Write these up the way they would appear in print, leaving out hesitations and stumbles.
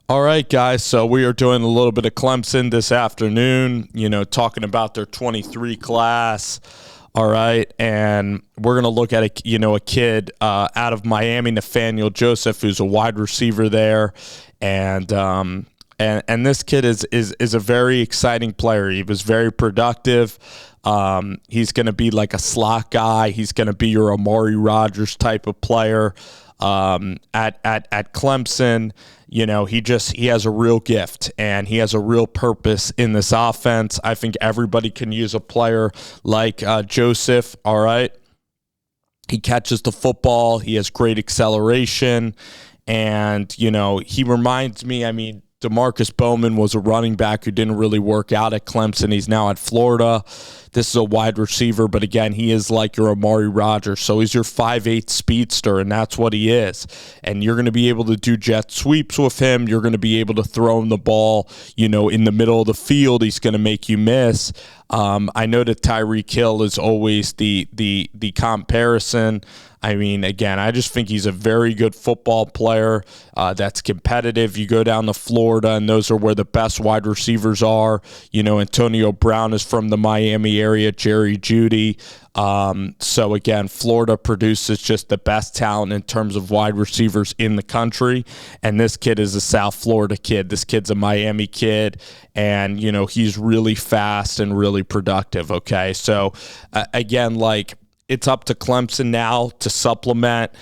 All right, guys. So we are doing a little bit of Clemson this afternoon, talking about their 23 class. All right. And we're going to look at a kid out of Miami, Nathaniel Joseph, who's a wide receiver there. And this kid is a very exciting player. He was very productive. He's going to be like a slot guy. He's going to be your Amari Rodgers type of player at Clemson. He has a real gift and he has a real purpose in this offense. I think everybody can use a player like Joseph. All right. He catches the football. He has great acceleration. And, he reminds me, DeMarcus Bowman was a running back who didn't really work out at Clemson. He's now at Florida. This is a wide receiver, but again, he is like your Amari Rodgers. So he's your 5'8 speedster, and that's what he is. And you're going to be able to do jet sweeps with him. You're going to be able to throw him the ball, in the middle of the field. He's going to make you miss. I know that Tyreek Hill is always the comparison. Again, I just think he's a very good football player that's competitive. You go down to Florida, and those are where the best wide receivers are. Antonio Brown is from the Miami area, Jerry Jeudy. So, again, Florida produces just the best talent in terms of wide receivers in the country, and this kid is a South Florida kid. This kid's a Miami kid, and, he's really fast and really productive, okay? So, again, it's up to Clemson now to supplement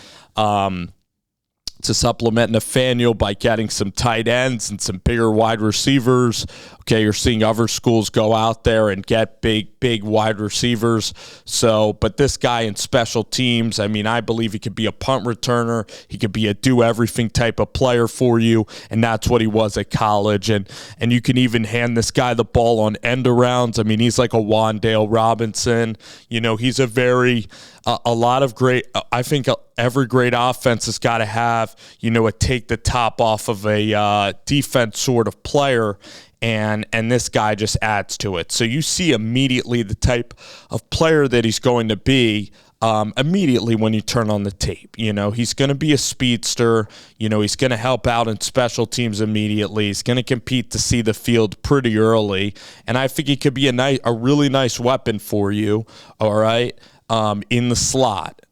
Nathaniel by getting some tight ends and some bigger wide receivers. Okay, you're seeing other schools go out there and get big wide receivers. So, but this guy in special teams, I believe he could be a punt returner. He could be a do-everything type of player for you, and that's what he was at college. And you can even hand this guy the ball on end arounds. He's like a Wan'Dale Robinson. He's a lot of great, I think every great offense has got to have, a take the top off of a defense sort of player. And this guy just adds to it. So you see immediately the type of player that he's going to be immediately when you turn on the tape. He's going to be a speedster. He's going to help out in special teams immediately. He's going to compete to see the field pretty early. And I think he could be a really nice weapon for you, all right, in the slot.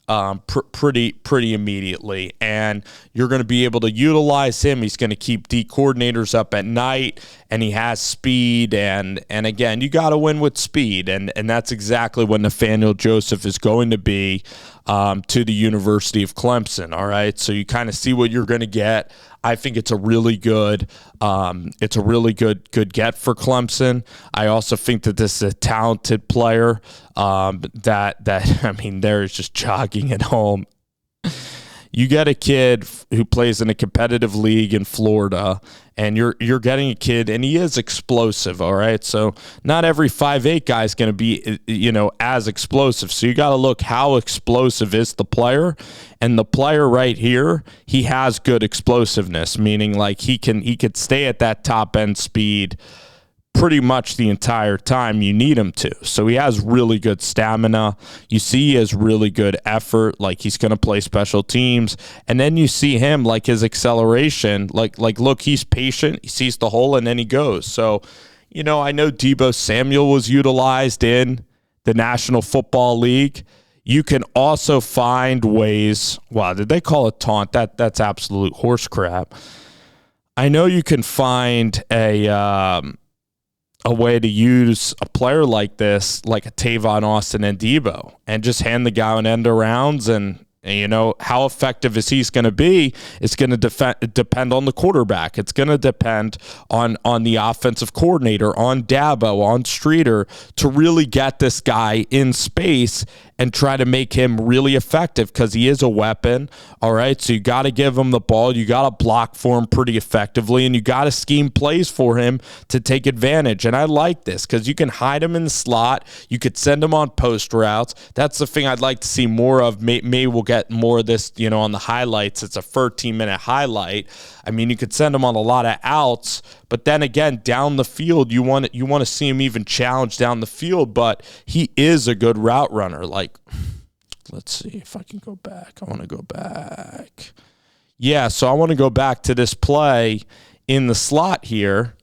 Pretty immediately, and you're going to be able to utilize him. He's going to keep D coordinators up at night, and he has speed, and again, you got to win with speed, and that's exactly what Nathaniel Joseph is going to be to the University of Clemson. All right, so you kind of see what you're going to get. I think it's a really good good get for Clemson. I also think that this is a talented player there is just jogging at home. You get a kid who plays in a competitive league in Florida, and you're getting a kid, and he is explosive, all right? So not every 5'8 guy is going to be, as explosive. So you got to look how explosive is the player, and the player right here, he has good explosiveness, meaning he could stay at that top end speed pretty much the entire time you need him to. So he has really good stamina. You see he has really good effort, he's going to play special teams. And then you see him, his acceleration, look, he's patient, he sees the hole, and then he goes. So, I know Deebo Samuel was utilized in the National Football League. You can also find ways, wow, did they call it taunt? That's absolute horse crap. I know you can find a way to use a player like this, like a Tavon Austin and Deebo, and just hand the guy on end arounds, and how effective is he's going to be? It's going to depend on the quarterback. It's going to depend on the offensive coordinator, on Dabo, on Streeter, to really get this guy in space and try to make him really effective, because he is a weapon, all right? So you got to give him the ball. You got to block for him pretty effectively, and you got to scheme plays for him to take advantage. And I like this because you can hide him in the slot. You could send him on post routes. That's the thing I'd like to see more of. Maybe we'll get more of this, on the highlights. It's a 13-minute highlight. You could send him on a lot of outs, but then again, down the field, you want to see him even challenge down the field, but he is a good route runner. Let's see if I can go back. I want to go back. Yeah, so I want to go back to this play in the slot here,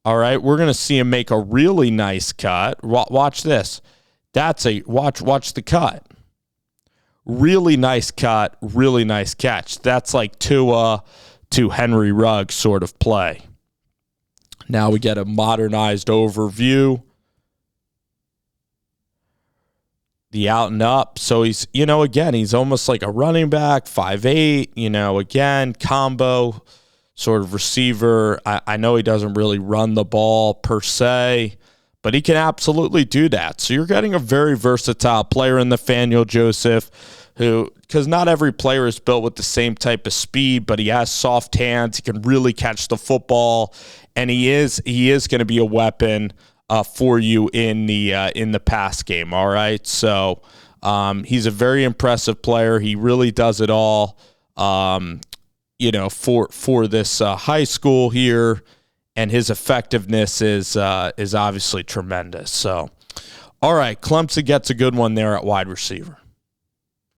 all right, we're going to see him make a really nice cut. Watch this. Watch the cut. Really nice cut, really nice catch. That's like Tua to Henry Ruggs sort of play. Now we get a modernized overview. The out and up. So he's, again, he's almost like a running back, 5'8", again, combo sort of receiver. I know he doesn't really run the ball per se, but he can absolutely do that. So you're getting a very versatile player in Nathaniel Joseph, who, because not every player is built with the same type of speed, but he has soft hands. He can really catch the football, and he is going to be a weapon for you in the pass game. All right, so he's a very impressive player. He really does it all. For this high school here, and his effectiveness is obviously tremendous. So, all right, Clemson gets a good one there at wide receiver.